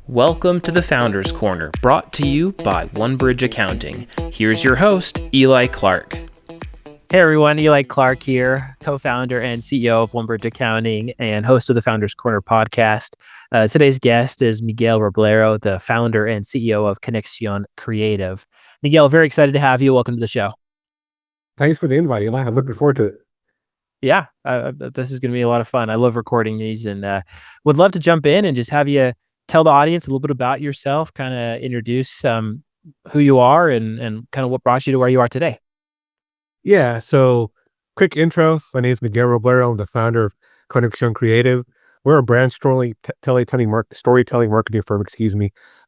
Welcome to the Founders Corner, brought to you by OneBridge Accounting. Here's your host, Eli Clark. Hey everyone, Eli Clark here, co-founder and CEO of OneBridge Accounting and host of the Founders Corner podcast. Today's guest is Miguel Roblero, the founder and CEO of Conexion Creative. Miguel, very excited to have you. Welcome to the show. Thanks for the invite, Eli. I'm looking forward to it. Yeah, this is going to be a lot of fun. I love recording these and would love to jump in and just have you tell the audience a little bit about yourself, kind of introduce who you are and kind of what brought you to where you are today. Yeah, so quick intro. My name is Miguel Roblero. I'm the founder of Conexion Creative. We're a brand storytelling marketing firm,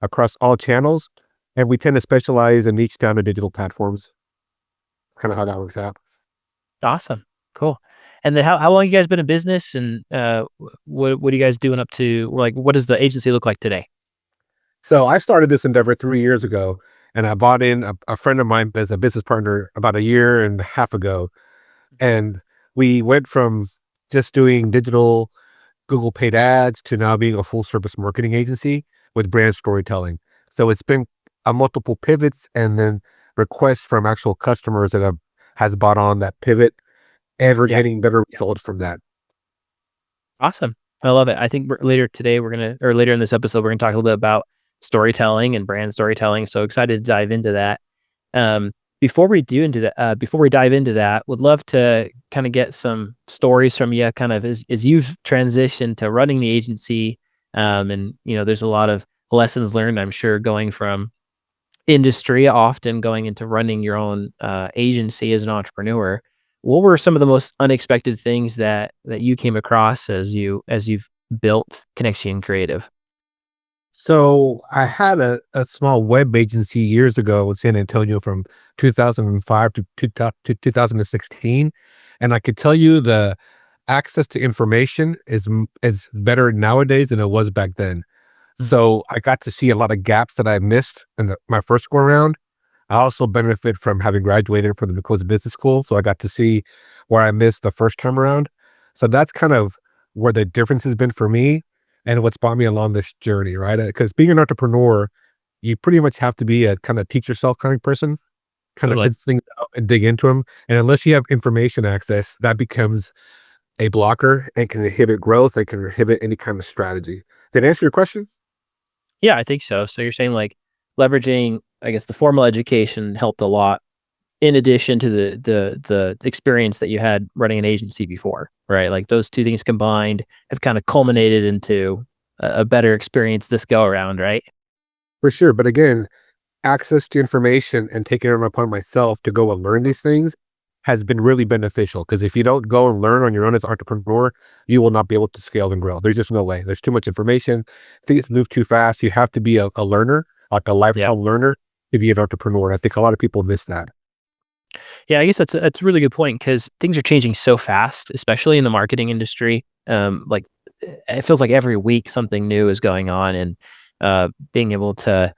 across all channels. And we tend to specialize and niche down to digital platforms. That's kind of how that works out. Awesome. Cool. And then how long you guys been in business and what are you guys doing up to? Like, what does the agency look like today? So I started this endeavor 3 years ago, and I bought in a friend of mine as a business partner about a year and a half ago. And we went from just doing digital Google paid ads to now being a full service marketing agency with brand storytelling. So it's been a multiple pivots and then requests from actual customers that has bought on that pivot, and we're getting better results from that. Awesome. I love it. I think later in this episode, we're going to talk a little bit about storytelling and brand storytelling. So excited to dive into that. Before we dive into that, would love to kind of get some stories from you kind of as you've transitioned to running the agency. And, there's a lot of lessons learned, I'm sure, going from industry, often going into running your own agency as an entrepreneur. What were some of the most unexpected things that you came across as you've built Conexion Creative? So I had a small web agency years ago in San Antonio from 2005 to 2016. And I could tell you the access to information is better nowadays than it was back then. So I got to see a lot of gaps that I missed in my first go around. I also benefit from having graduated from the Nicholas Business School. So I got to see where I missed the first time around. So that's kind of where the difference has been for me and what's brought me along this journey, right? Because being an entrepreneur, you pretty much have to be a kind of teach yourself kind of person, kind of figure things out and dig into them. And unless you have information access, that becomes a blocker and can inhibit growth. It can inhibit any kind of strategy. Did I answer your question? Yeah, I think so. So you're saying like leveraging, I guess, the formal education helped a lot in addition to the experience that you had running an agency before, right? Like those two things combined have kind of culminated into a better experience this go around, right? For sure. But again, access to information and taking it upon myself to go and learn these things has been really beneficial, because if you don't go and learn on your own as an entrepreneur, you will not be able to scale and grow. There's just no way. There's too much information. Things move too fast. You have to be a learner, like a lifetime learner, to be an entrepreneur. I think a lot of people miss that. Yeah, I guess that's a really good point, because things are changing so fast, especially in the marketing industry. Like it feels like every week something new is going on, and being able to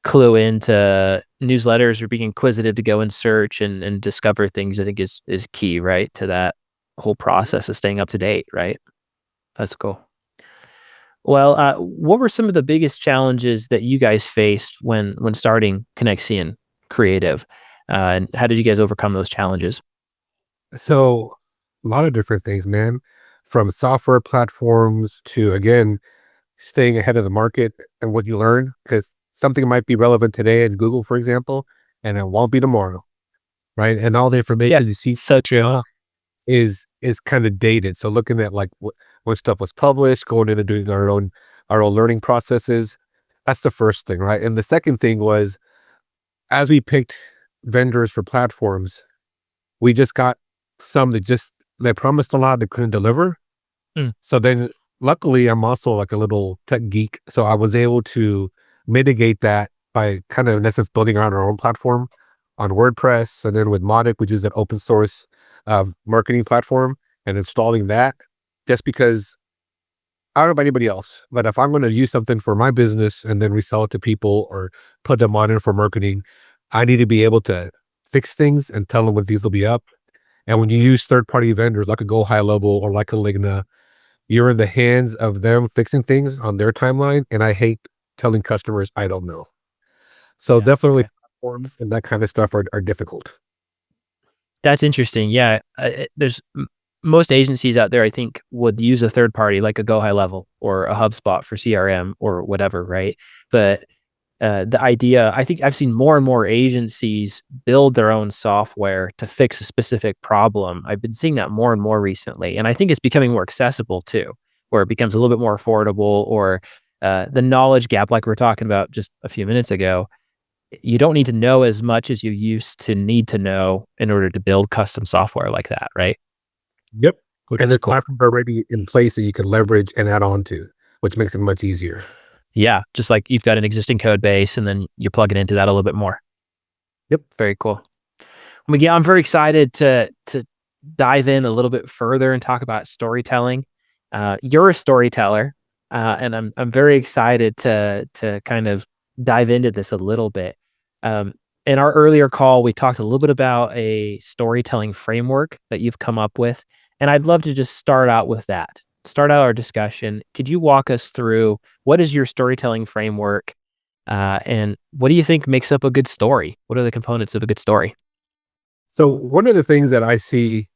clue into newsletters or being inquisitive to go and search and discover things, I think is key, right, to that whole process of staying up to date, right? That's cool. Well, what were some of the biggest challenges that you guys faced when starting Conexion Creative? And how did you guys overcome those challenges? So a lot of different things, man, from software platforms to, again, staying ahead of the market and what you learn, because something might be relevant today in Google, for example, and it won't be tomorrow, right? And all the information you see so true, is kind of dated. So looking at like when stuff was published, going in and doing our own learning processes, that's the first thing, right? And the second thing was, as we picked vendors for platforms, we just got some they promised a lot, they couldn't deliver. So then luckily I'm also like a little tech geek, so I was able to mitigate that by kind of in essence building out our own platform on WordPress, and then with Modic, which is an open source marketing platform, and installing that, just because I don't know about anybody else, but if I'm going to use something for my business and then resell it to people or put them on it for marketing, I need to be able to fix things and tell them when these will be up. And when you use third-party vendors like a Go High Level or like a Ligna, you're in the hands of them fixing things on their timeline. And I hate telling customers, I don't know. So Yeah. definitely Okay. platforms and that kind of stuff are difficult. That's interesting. Yeah. Most agencies out there, I think, would use a third party like a Go High Level or a HubSpot for CRM or whatever, right? But the idea, I think I've seen more and more agencies build their own software to fix a specific problem. I've been seeing that more and more recently. And I think it's becoming more accessible too, where it becomes a little bit more affordable or the knowledge gap, like we were talking about just a few minutes ago. You don't need to know as much as you used to need to know in order to build custom software like that, right? Yep. Which And is the cool. platforms are already in place that you can leverage and add on to, which makes it much easier. Yeah, just like you've got an existing code base and then you plug it into that a little bit more. Yep. Very cool. Miguel, I'm very excited to dive in a little bit further and talk about storytelling. You're a storyteller, and I'm very excited to kind of dive into this a little bit. Um, in our earlier call, we talked a little bit about a storytelling framework that you've come up with, and I'd love to just start out with that. Start out our discussion. Could you walk us through what is your storytelling framework, and what do you think makes up a good story? What are the components of a good story? So one of the things that I see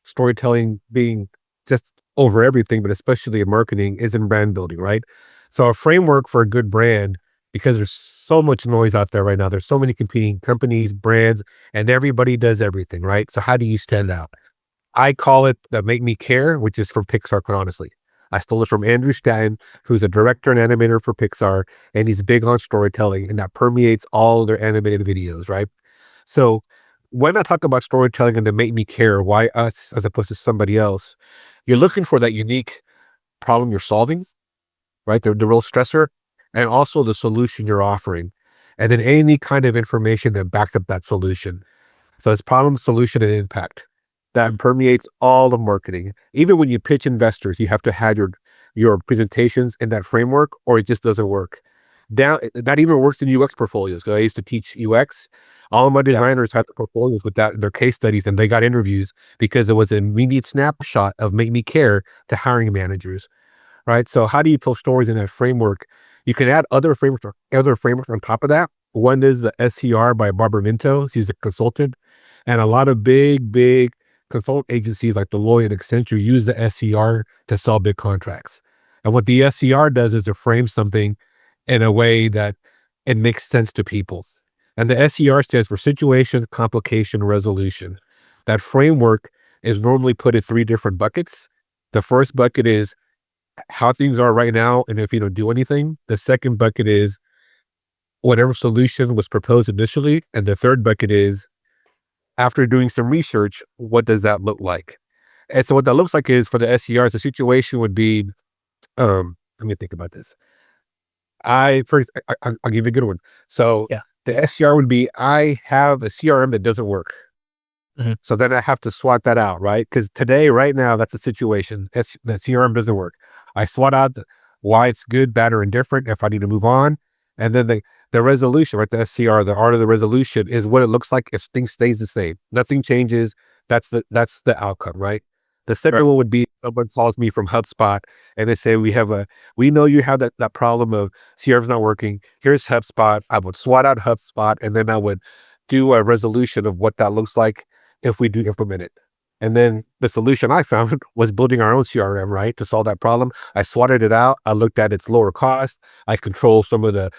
storytelling being just over everything, but especially in marketing, is in brand building, right? So a framework for a good brand, because there's so much noise out there right now. There's so many competing companies, brands, and everybody does everything, right? So how do you stand out? I call it the Make Me Care, which is from Pixar, quite honestly. I stole it from Andrew Stanton, who's a director and animator for Pixar, and he's big on storytelling, and that permeates all their animated videos, right? So when I talk about storytelling and to make me care, why us as opposed to somebody else, you're looking for that unique problem you're solving, right? The real stressor, and also the solution you're offering. And then any kind of information that backs up that solution. So it's problem, solution, and impact. That permeates all of marketing. Even when you pitch investors, you have to have your presentations in that framework, or it just doesn't work. That even works in UX portfolios. So I used to teach UX. All of my designers had the portfolios with that, their case studies, and they got interviews because it was an immediate snapshot of Make Me Care to hiring managers, right? So how do you tell stories in that framework? You can add other frameworks on top of that. One is the SCR by Barbara Minto. She's a consultant, and a lot of big consult agencies like Deloitte and Accenture use the SCR to sell big contracts. And what the SCR does is to frame something in a way that it makes sense to people. And the SCR stands for situation, complication, resolution. That framework is normally put in three different buckets. The first bucket is how things are right now, and if you don't do anything. The second bucket is whatever solution was proposed initially. And the third bucket is after doing some research, what does that look like? And so what that looks like is for the SCRs, the situation would be, let me think about this. I'll give you a good one. So Yeah. the SCR would be, I have a CRM that doesn't work. Mhm. So then I have to SWOT that out, right? Because today, right now, that's the situation. The CRM doesn't work. I SWOT out why it's good, bad, or indifferent, if I need to move on. And then the resolution, right? The SCR, the art of the resolution is what it looks like if things stays the same. Nothing changes. That's the outcome, right? The second one would be someone calls me from HubSpot and they say, we know you have that problem of CRM's not working. Here's HubSpot. I would SWOT out HubSpot and then I would do a resolution of what that looks like if we do implement it. And then the solution I found was building our own CRM, right? To solve that problem. I swatted it out. I looked at its lower cost. I control some of the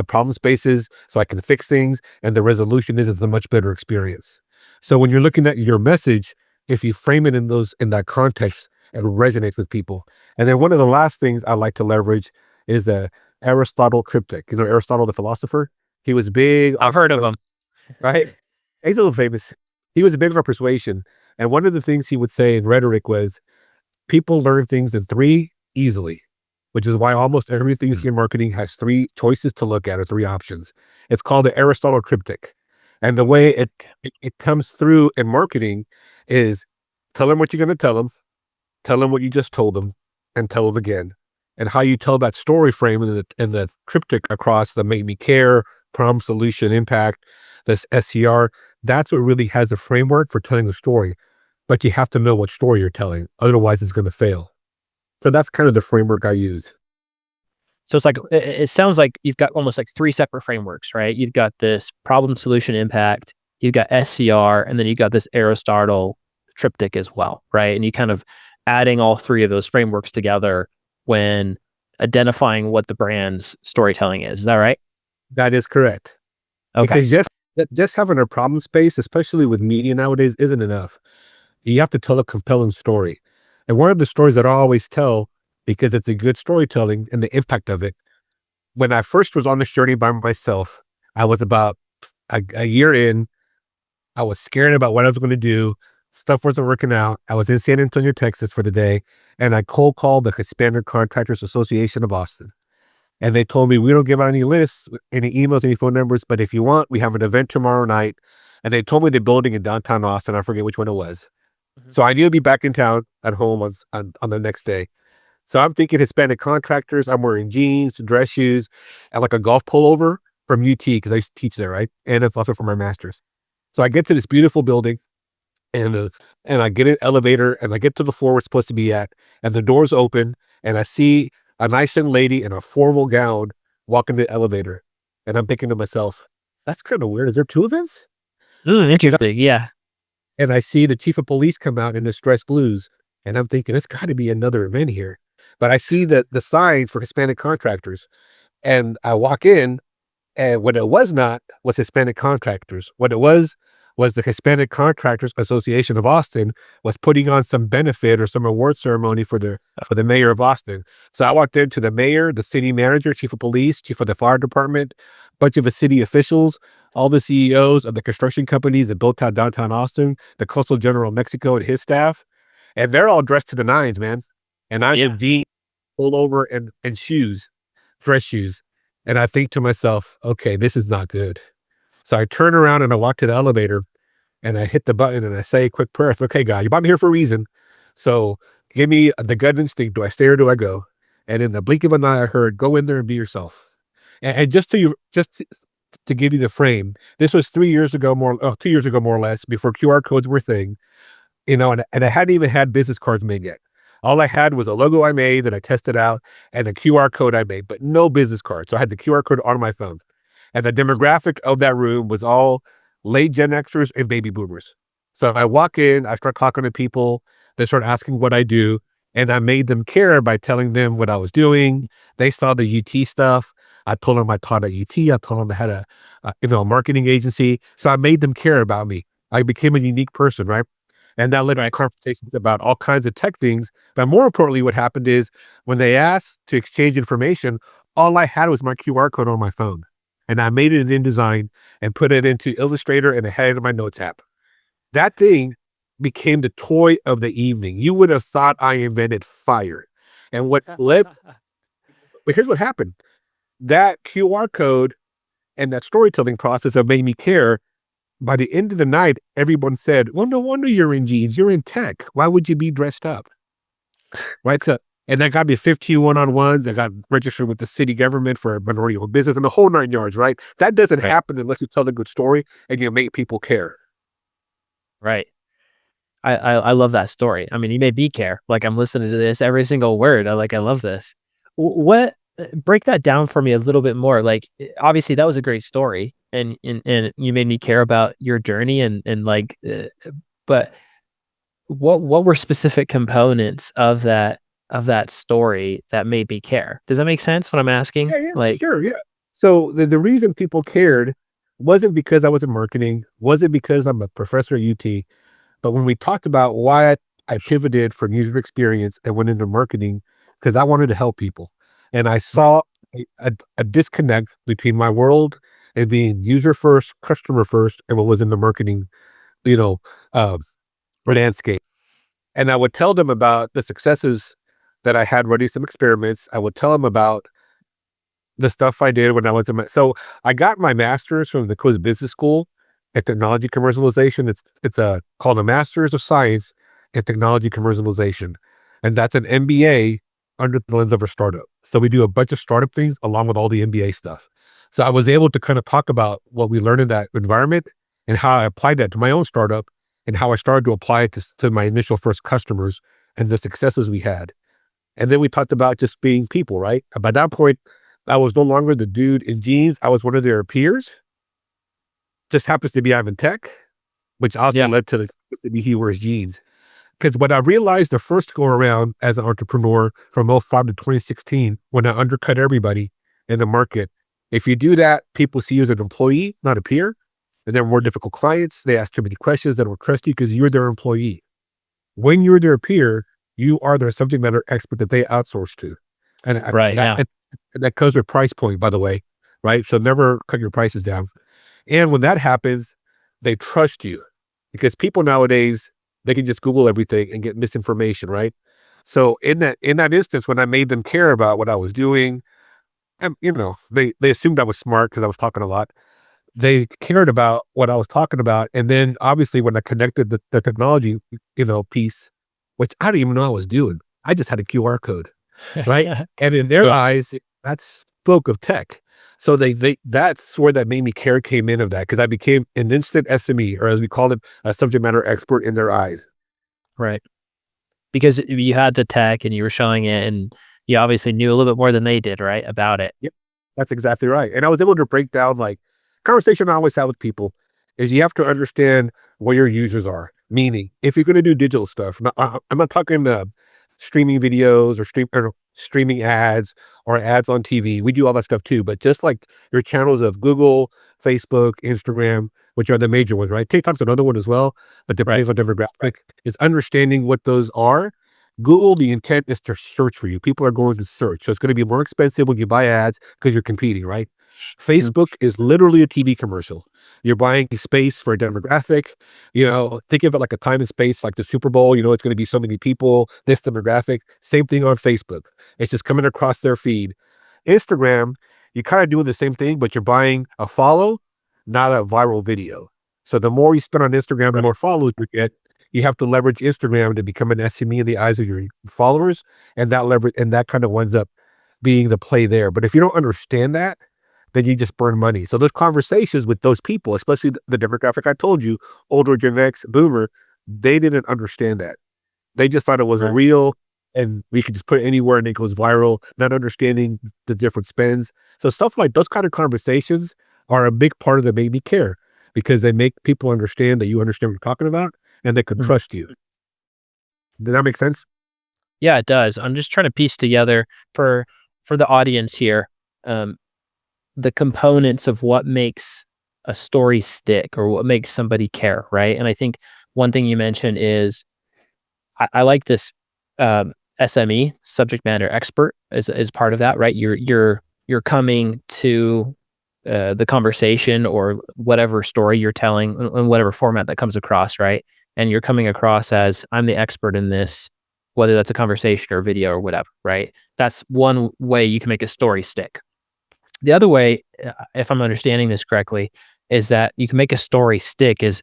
problem spaces so I can fix things. And the resolution is a much better experience. So when you're looking at your message, if you frame it in that context, it resonates with people. And then one of the last things I like to leverage is the Aristotle triptych. You know, Aristotle, the philosopher, he was big, I've heard of them. right? He's a little famous. He was a big of a persuasion. And one of the things he would say in rhetoric was people learn things in three easily, which is why almost everything you see in marketing has three choices to look at or three options. It's called the Aristotle triptych. And the way it comes through in marketing is tell them what you're going to tell them what you just told them, and tell them again. And how you tell that story frame in the triptych across the make me care, problem, solution, impact, this SCR, that's what really has a framework for telling a story. But you have to know what story you're telling. Otherwise, it's going to fail. So that's kind of the framework I use. So it's like, it sounds like you've got almost like three separate frameworks, right? You've got this problem, solution, impact, you've got SCR, and then you've got this Aristotle triptych as well, right? And you kind of adding all three of those frameworks together when identifying what the brand's storytelling is. Is that right? That is correct. Okay. Because just having a problem space, especially with media nowadays, isn't enough. You have to tell a compelling story. And one of the stories that I always tell, because it's a good storytelling and the impact of it, when I first was on this journey by myself, I was about a year in. I was scared about what I was going to do. Stuff wasn't working out. I was in San Antonio, Texas for the day, and I cold called the Hispanic Contractors Association of Austin. And they told me, we don't give out any lists, any emails, any phone numbers, but if you want, we have an event tomorrow night. And they told me the building in downtown Austin. I forget which one it was. Mhm. So I knew to be back in town at home on the next day. So I'm thinking Hispanic contractors. I'm wearing jeans, dress shoes, and like a golf pullover from UT because I used to teach there, right? And it's also for my master's. So I get to this beautiful building, and I get an elevator, and I get to the floor we're supposed to be at, and the doors open, and I see a nice young lady in a formal gown walking the elevator, and I'm thinking to myself, that's kind of weird. Is there two events? Interesting. Yeah. And I see the chief of police come out in his dress blues, and I'm thinking it's got to be another event here. But I see the signs for Hispanic contractors, and I walk in, and what it was not was Hispanic contractors. What it was the Hispanic Contractors Association of Austin was putting on some benefit or some award ceremony for the mayor of Austin. So I walked into the mayor, the city manager, chief of police, chief of the fire department, bunch of the city officials, all the CEOs of the construction companies that built out downtown Austin, the consul general of Mexico and his staff, and they're all dressed to the nines, man. And I'm in jeans, pullover, and shoes, dress shoes. And I think to myself, okay, this is not good. So I turn around and I walk to the elevator, and I hit the button and I say a quick prayer. Okay, God, you brought me here for a reason. So give me the gut instinct. Do I stay or do I go? And in the blink of an eye, I heard, go in there and be yourself. And just to give you the frame, this was 2 years ago, more or less, before QR codes were a thing, and I hadn't even had business cards made yet. All I had was a logo I made that I tested out and a QR code I made, but no business card. So I had the QR code on my phone. And the demographic of that room was all late Gen Xers and baby boomers. So I walk in, I start talking to people, they start asking what I do, and I made them care by telling them what I was doing. They saw the UT stuff. I told them I taught at UT. I told them I had a marketing agency. So I made them care about me. I became a unique person, right? And that led to conversations about all kinds of tech things. But more importantly, what happened is when they asked to exchange information, all I had was my QR code on my phone. And I made it in InDesign and put it into Illustrator and I had it in my notes app. That thing became the toy of the evening. You would have thought I invented fire. And but here's what happened. That QR code and that storytelling process have made me care. By the end of the night, everyone said, well, no wonder you're in jeans. You're in tech. Why would you be dressed up? Right? So, and I got me 15 one-on-ones. I got registered with the city government for a minority-owned business and the whole 9 yards, right? That doesn't happen unless you tell a good story and you make people care. Right. I love that story. I mean, you made me care. Like I'm listening to this, every single word. I love this. What break that down for me a little bit more. Like obviously that was a great story and you made me care about your journey but what were specific components of that story that made me care? Does that make sense what I'm asking? Yeah, sure, yeah. So the reason people cared wasn't because I was in marketing, wasn't because I'm a professor at UT, but when we talked about why I pivoted from user experience and went into marketing, because I wanted to help people. And I saw a disconnect between my world and being user first, customer first, and what was in the marketing, uh, landscape. And I would tell them about the successes that I had running some experiments. I would tell them about the stuff I did when I was so I got my master's from the Coast Business School at Technology Commercialization. It's called a Master's of Science in Technology Commercialization, and that's an MBA under the lens of a startup. So we do a bunch of startup things along with all the MBA stuff. So I was able to kind of talk about what we learned in that environment and how I applied that to my own startup and how I started to apply it to my initial first customers and the successes we had. And then we talked about just being people, right? By that point, I was no longer the dude in jeans. I was one of their peers. Just happens to be I'm in tech, which also Yeah. led to the he wears jeans. Because what I realized the first go around as an entrepreneur from '05 to 2016, when I undercut everybody in the market, if you do that, people see you as an employee, not a peer. And they're more difficult clients. They ask too many questions. They don't trust you because you're their employee. When you're their peer, you are their subject matter expert that they outsource to. And Right. Yeah. that comes with price point, by the way, right? So never cut your prices down. And when that happens, they trust you because people nowadays, they can just Google everything and get misinformation, right? So in that instance, when I made them care about what I was doing, and they assumed I was smart because I was talking a lot. They cared about what I was talking about. And then obviously when I connected the technology, piece, which I didn't even know I was doing. I just had a QR code, right? And in their eyes, that's spoke of tech. So that's where that made me care came in of that because I became an instant SME, or as we call it, a subject matter expert in their eyes. Right. Because you had the tech and you were showing it, and you obviously knew a little bit more than they did, right, about it. Yep, that's exactly right. And I was able to break down conversation I always have with people is you have to understand what your users are. Meaning, if you're going to do digital stuff, I'm not talking streaming videos or streaming ads or ads on TV. We do all that stuff too, but just like your channels of Google, Facebook, Instagram, which are the major ones, right? TikTok's another one as well, but depends on demographic. Is understanding what those are. Google, the intent is to search for you. People are going to search. So it's going to be more expensive when you buy ads because you're competing, right? Facebook is literally a TV commercial. You're buying space for a demographic. Think of it like a time and space, like the Super Bowl. It's going to be so many people, this demographic. Same thing on Facebook. It's just coming across their feed. Instagram, you're kind of doing the same thing, but you're buying a follow, not a viral video. So the more you spend on Instagram, the more followers you get. You have to leverage Instagram to become an SME in the eyes of your followers, and that kind of winds up being the play there. But if you don't understand that, then you just burn money. So those conversations with those people, especially the demographic I told you, older Gen X, Boomer, they didn't understand that. They just thought it was real and we could just put it anywhere and it goes viral, not understanding the different spends. So stuff like those kind of conversations are a big part of the Make Me Care because they make people understand that you understand what you're talking about and they can trust you. Did that make sense? Yeah, it does. I'm just trying to piece together for the audience here, the components of what makes a story stick or what makes somebody care, right? And I think one thing you mentioned is I like this SME, subject matter expert, as part of that, right? You're coming to the conversation or whatever story you're telling in whatever format that comes across, right? And you're coming across as I'm the expert in this, whether that's a conversation or video or whatever, right? That's one way you can make a story stick. The other way, if I'm understanding this correctly, is that you can make a story stick is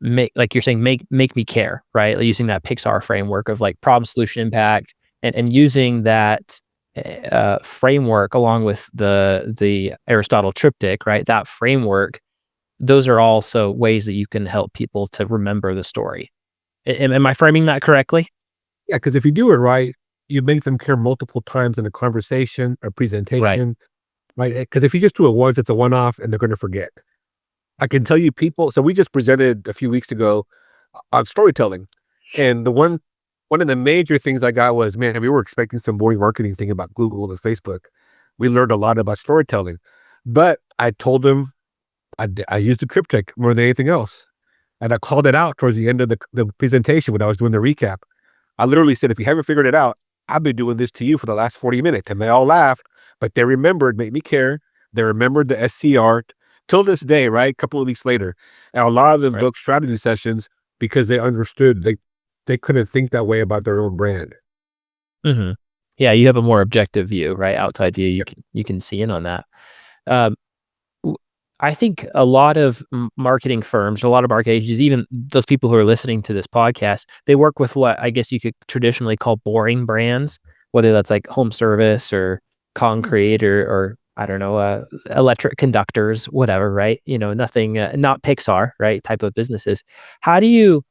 make, like you're saying, make me care, right? Like using that Pixar framework of like problem, solution, impact, and using that framework along with the Aristotle triptych, right? That framework, those are also ways that you can help people to remember the story. Am I framing that correctly? Yeah, because if you do it right, you make them care multiple times in a conversation or presentation, right? Because if you just do it once, it's a one-off and they're going to forget. I can tell you people, so we just presented a few weeks ago on storytelling. And one of the major things I got was, man, we were expecting some boring marketing thing about Google and Facebook. We learned a lot about storytelling. But I told them I used the triptych more than anything else. And I called it out towards the end of the presentation when I was doing the recap. I literally said, if you haven't figured it out, I've been doing this to you for the last 40 minutes. And they all laughed, but they remembered, Make Me Care. They remembered the SCR till this day, right? A couple of weeks later. And a lot of them booked strategy sessions because they understood they couldn't think that way about their own brand. Mm-hmm. Yeah, you have a more objective view, right? Outside view, you can see in on that. I think a lot of marketing firms, a lot of marketing agencies, even those people who are listening to this podcast, they work with what I guess you could traditionally call boring brands, whether that's like home service or concrete or I don't know, electric conductors, whatever, right? Nothing, not Pixar, right? Type of businesses. How do you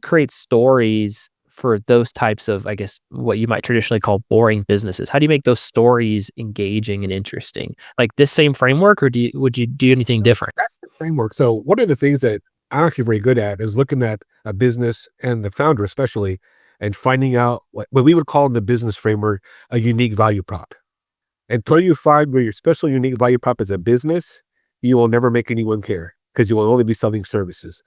create stories for those types of, I guess, what you might traditionally call boring businesses? How do you make those stories engaging and interesting? Like this same framework, or would you do anything different? That's the framework. So one of the things that I'm actually very good at is looking at a business and the founder especially, and finding out what we would call in the business framework a unique value prop. Until you find where your special unique value prop is a business, you will never make anyone care because you will only be selling services.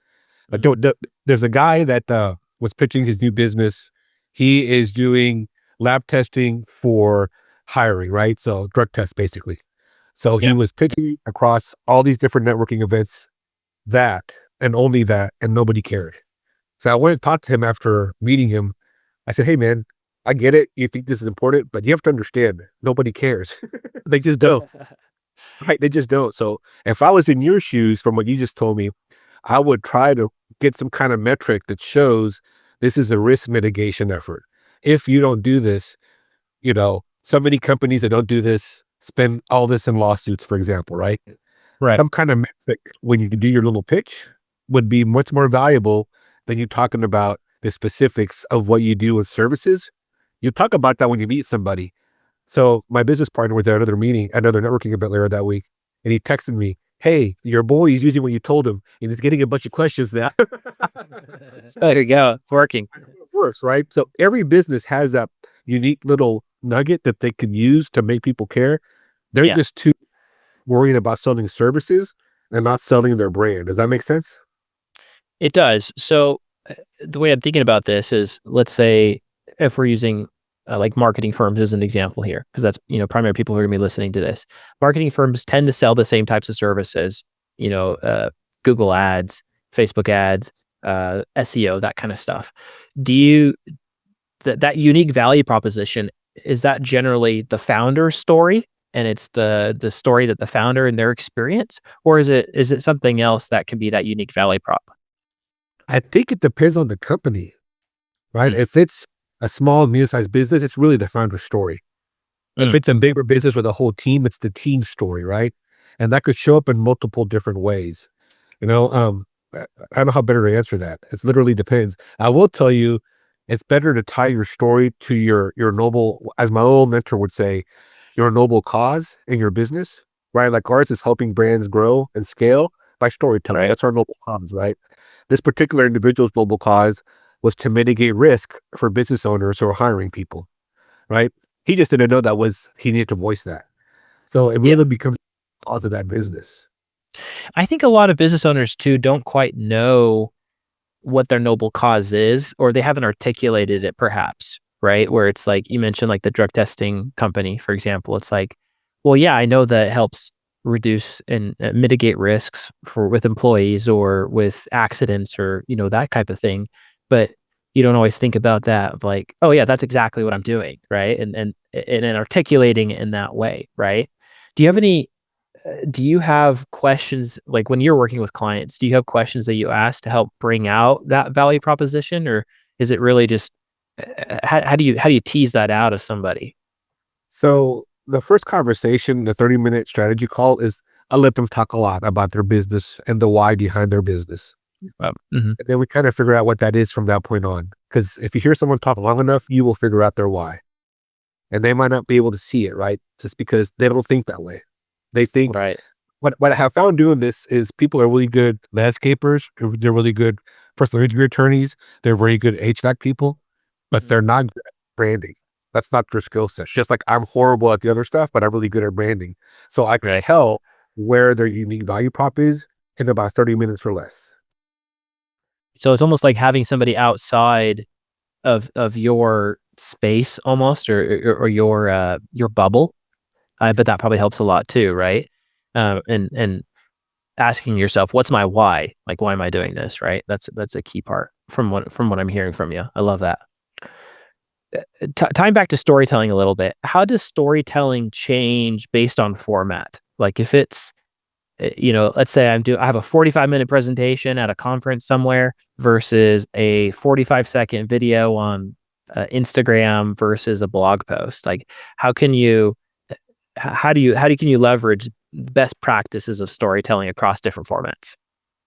There's a guy that was pitching his new business. He is doing lab testing for hiring, right? So drug tests, basically. So he Yeah. was pitching across all these different networking events, that and only that, and nobody cared. So I went and talked to him after meeting him. I said, "Hey, man, I get it. You think this is important, but you have to understand, nobody cares. They just don't, right? They just don't. So if I was in your shoes, from what you just told me, I would try to get some kind of metric that shows this is a risk mitigation effort. If you don't do this, so many companies that don't do this spend all this in lawsuits, for example, right? Right. Some kind of metric when you do your little pitch would be much more valuable than you talking about the specifics of what you do with services. You talk about that when you meet somebody. So my business partner was at another meeting, another networking event later that week, and he texted me, "Hey, your boy is using what you told him, and he's getting a bunch of questions now." There you go. It's working. It works, right? So every business has that unique little nugget that they can use to make people care. They're Yeah. just too worried about selling services and not selling their brand. Does that make sense? It does. So the way I'm thinking about this is, let's say if we're using like marketing firms as an example here, because that's, primary people who are going to be listening to this. Marketing firms tend to sell the same types of services, Google ads, Facebook ads, SEO, that kind of stuff. Do you, that unique value proposition, is that generally the founder's story? And it's the story that the founder and their experience, or is it something else that can be that unique value prop? I think it depends on the company, right? Mm. If it's a small, medium-sized business, it's really the founder's story. If it's a bigger business with a whole team, it's the team story, right? And that could show up in multiple different ways. I don't know how better to answer that. It literally depends. I will tell you, it's better to tie your story to your noble, as my old mentor would say, your noble cause in your business, right? Like ours is helping brands grow and scale by storytelling. Right. That's our noble cause, right? This particular individual's noble cause was to mitigate risk for business owners who are hiring people, right? He just didn't know he needed to voice that. So it really becomes part of that business. I think a lot of business owners too don't quite know what their noble cause is, or they haven't articulated it perhaps, right? Where it's like, you mentioned like the drug testing company, for example. It's like, well, yeah, I know that it helps reduce and mitigate risks with employees or with accidents or, that type of thing. But you don't always think about that of like, oh yeah, that's exactly what I'm doing. Right. And articulating it in that way. Right. Do you have do you have questions, like when you're working with clients, do you have questions that you ask to help bring out that value proposition, or is it really just how do you tease that out of somebody? So the first conversation, the 30-minute strategy call, is I let them talk a lot about their business and the why behind their business. Mhm. And then we kind of figure out what that is from that point on. Because if you hear someone talk long enough, you will figure out their why. And they might not be able to see it, right? Just because they don't think that way. They think, Right. what I have found doing this is people are really good landscapers. They're really good personal injury attorneys. They're very good HVAC people, but they're not good at branding. That's not their skill set. Just like I'm horrible at the other stuff, but I'm really good at branding. So I can tell where their unique value prop is in about 30 minutes or less. So it's almost like having somebody outside of your space almost, or your bubble. But that probably helps a lot too, right? And asking yourself, what's my why? Like, why am I doing this? Right? That's a key part from what I'm hearing from you. I love that. Tying back to storytelling a little bit, how does storytelling change based on format? Like if it's, let's say I have a 45-minute presentation at a conference somewhere versus a 45-second video on Instagram versus a blog post. Like, how can you leverage best practices of storytelling across different formats?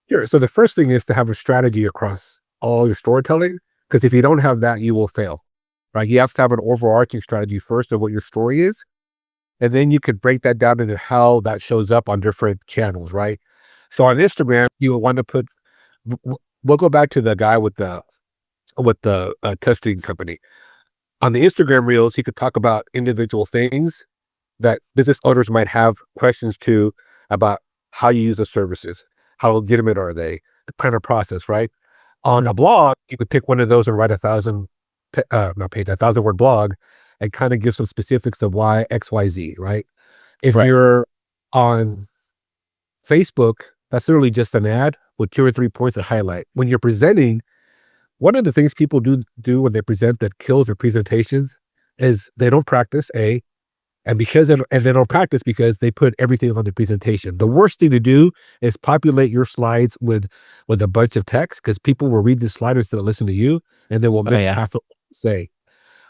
Sure. So the first thing is to have a strategy across all your storytelling, Because if you don't have that, you will fail, right? You have to have an overarching strategy first of what your story is. And then you could break that down into how that shows up on different channels, right? So on Instagram, you would want to put, we'll go back to the guy with the testing company. On the Instagram reels, he could talk about individual things that business owners might have questions to about how you use the services, how legitimate are they, the kind of process, right? On a blog, you could pick one of those and write 1,000-word blog and kind of give some specifics of why X, Y, Z, right? If you're on Facebook, that's literally just an ad with 2 or 3 points to highlight. When you're presenting, one of the things people do when they present that kills their presentations is they don't practice, and they don't practice because they put everything on the presentation. The worst thing to do is populate your slides with a bunch of text, because people will read the slide instead of listen to you, and they will miss half of what you say,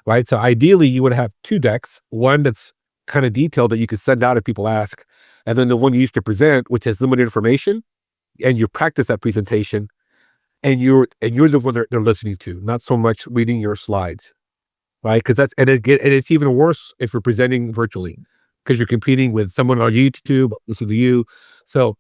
right? So ideally, you would have 2 decks, one that's kind of detailed that you could send out if people ask, and then the one you used to present, which has limited information, and you practice that presentation, and you're the one they're listening to, not so much reading your slides, right? Because it's even worse if you're presenting virtually, because you're competing with someone on YouTube, listen to you. So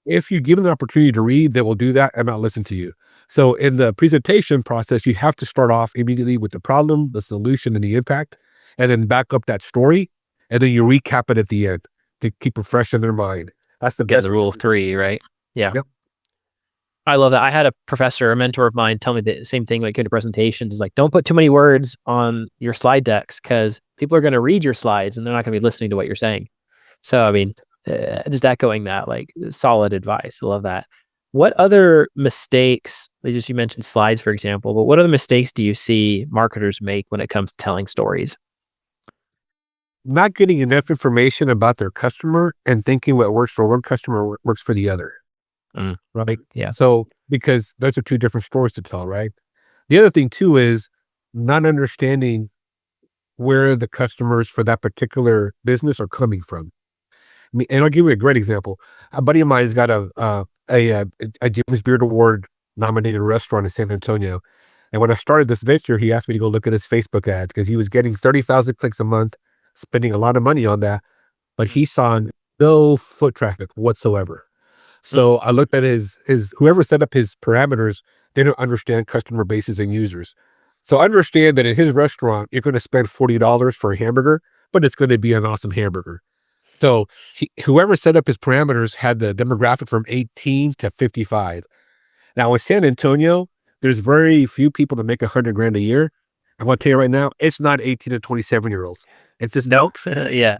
if you give them the opportunity to read, they will do that and not listen to you. So in the presentation process, you have to start off immediately with the problem, the solution, and the impact, and then back up that story, and then you recap it at the end to keep it fresh in their mind. That's the best. The rule of 3, right? Yeah. Yep. I love that. I had a professor, a mentor of mine, tell me the same thing when it came to presentations. Is like, don't put too many words on your slide decks, because people are going to read your slides and they're not going to be listening to what you're saying. So, I mean, just echoing that, like, solid advice. I love that. What other mistakes, you mentioned slides, for example, but what other mistakes do you see marketers make when it comes to telling stories? Not getting enough information about their customer and thinking what works for one customer works for the other. Right? Yeah. So, because those are 2 different stories to tell, right? The other thing too is not understanding where the customers for that particular business are coming from. And I'll give you a great example. A buddy of mine has got a James Beard Award nominated restaurant in San Antonio. And when I started this venture, he asked me to go look at his Facebook ads, because he was getting 30,000 clicks a month, spending a lot of money on that, but he saw no foot traffic whatsoever. So I looked at his whoever set up his parameters, they don't understand customer bases and users. So understand that in his restaurant, you're going to spend $40 for a hamburger, but it's going to be an awesome hamburger. So whoever set up his parameters had the demographic from 18 to 55. Now in San Antonio, there's very few people that make $100,000 a year. I'm going to tell you right now, it's not 18 to 27-year-olds. It's just Yeah.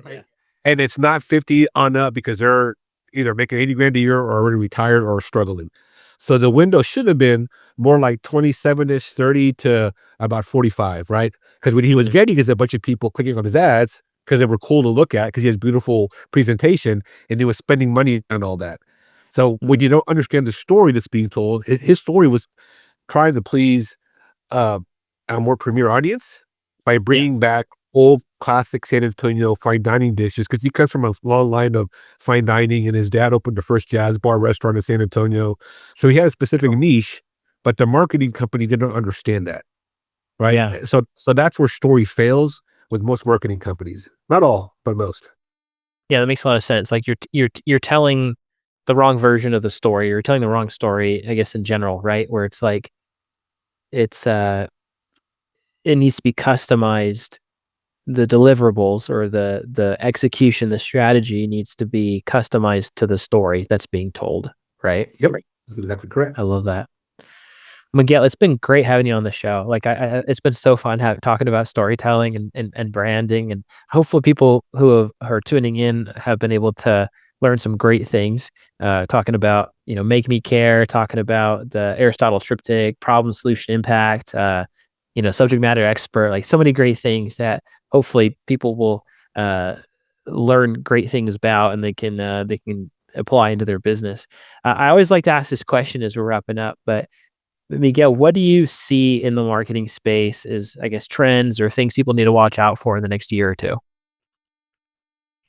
and it's not 50 on up, because they're either making $80,000 a year or already retired or struggling. So the window should have been more like 27-ish, 30 to about 45, right? Because what he was getting is a bunch of people clicking on his ads because they were cool to look at, because he has beautiful presentation, and he was spending money on all that. So when you don't understand the story that's being told, his story was trying to please a more premier audience by bringing back old classic San Antonio fine dining dishes, because he comes from a long line of fine dining, and his dad opened the first jazz bar restaurant in San Antonio. So he had a specific niche, but the marketing company didn't understand that, right? Yeah. So that's where story fails with most marketing companies. Not all, but most. Yeah, that makes a lot of sense. Like, you're telling the wrong version of the story. You're telling the wrong story, I guess, in general, right? Where it's like, it needs to be customized. The deliverables, or the execution, the strategy needs to be customized to the story that's being told, right? Yep. That's exactly correct. I love that. Miguel, it's been great having you on the show. Like, it's been so fun talking about storytelling and branding, and hopefully people who are tuning in have been able to learn some great things. Talking about, make me care, talking about the Aristotle triptych, problem, solution, impact. Subject matter expert. Like, so many great things that hopefully people will learn great things about, and they can apply into their business. I always like to ask this question as we're wrapping up, but Miguel, what do you see in the marketing space as, I guess, trends or things people need to watch out for in the next year or 2?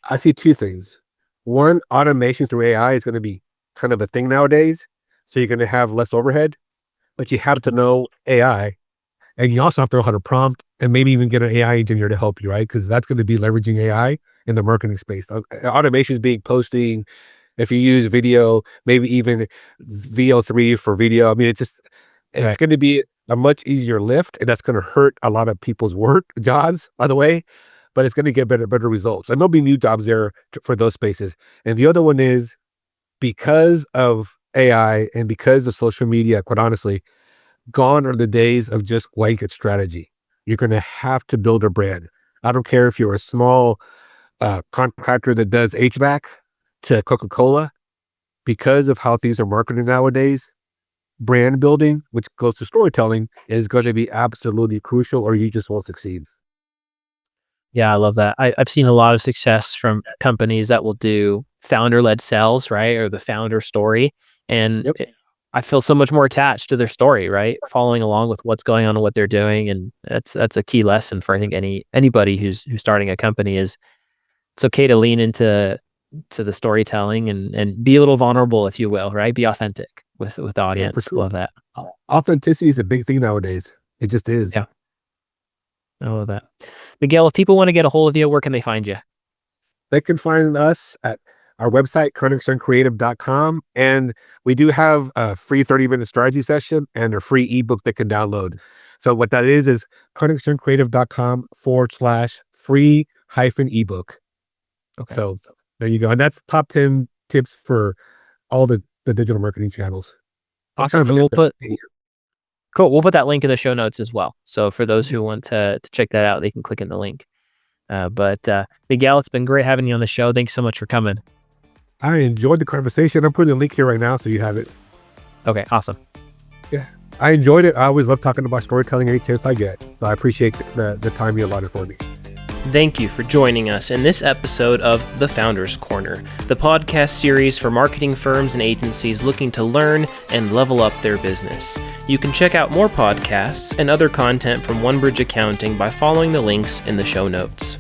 I see 2 things. One, automation through AI is going to be kind of a thing nowadays. So you're going to have less overhead, but you have to know AI And you also have to know how to prompt and maybe even get an AI engineer to help you, right? Because that's going to be leveraging AI in the marketing space. Automation is being posting. If you use video, maybe even VO3 for video. I mean, it's Right. going to be a much easier lift, and that's going to hurt a lot of people's jobs, by the way, but it's going to get better results. And there'll be new jobs there for those spaces. And the other one is because of AI and because of social media, quite honestly, gone are the days of just blanket strategy. You're going to have to build a brand. I don't care if you're a small contractor that does HVAC to Coca-Cola. Because of how things are marketed nowadays, brand building, which goes to storytelling, is going to be absolutely crucial, or you just won't succeed. Yeah, I love that. I've seen a lot of success from companies that will do founder-led sales, right? Or the founder story. And Yep. I feel so much more attached to their story, right? Following along with what's going on and what they're doing. And that's a key lesson for I think anybody who's starting a company is it's okay to lean into the storytelling and be a little vulnerable, if you will, right? Be authentic with the For audience. sure. Love that. Authenticity is a big thing nowadays. It just is. Yeah. I love that. Miguel, if people want to get a hold of you, where can they find you? They can find us at our website, connexioncreative.com. And we do have a free 30-minute strategy session and a free ebook they can download. So what that is connexioncreative.com/free-ebook. Okay. So there you go. And that's top 10 tips for all the digital marketing channels. That's Awesome. kind of And cool. We'll put that link in the show notes as well. So for those who want to check that out, they can click in the link. But Miguel, it's been great having you on the show. Thanks so much for coming. I enjoyed the conversation. I'm putting a link here right now so you have it. Okay, awesome. Yeah, I enjoyed it. I always love talking about storytelling any chance I get. So I appreciate the time you allotted for me. Thank you for joining us in this episode of The Founders Corner, the podcast series for marketing firms and agencies looking to learn and level up their business. You can check out more podcasts and other content from OneBridge Accounting by following the links in the show notes.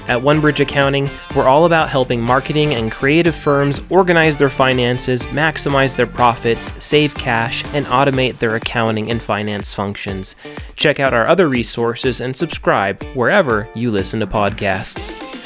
At OneBridge Accounting, we're all about helping marketing and creative firms organize their finances, maximize their profits, save cash, and automate their accounting and finance functions. Check out our other resources and subscribe wherever you listen to podcasts.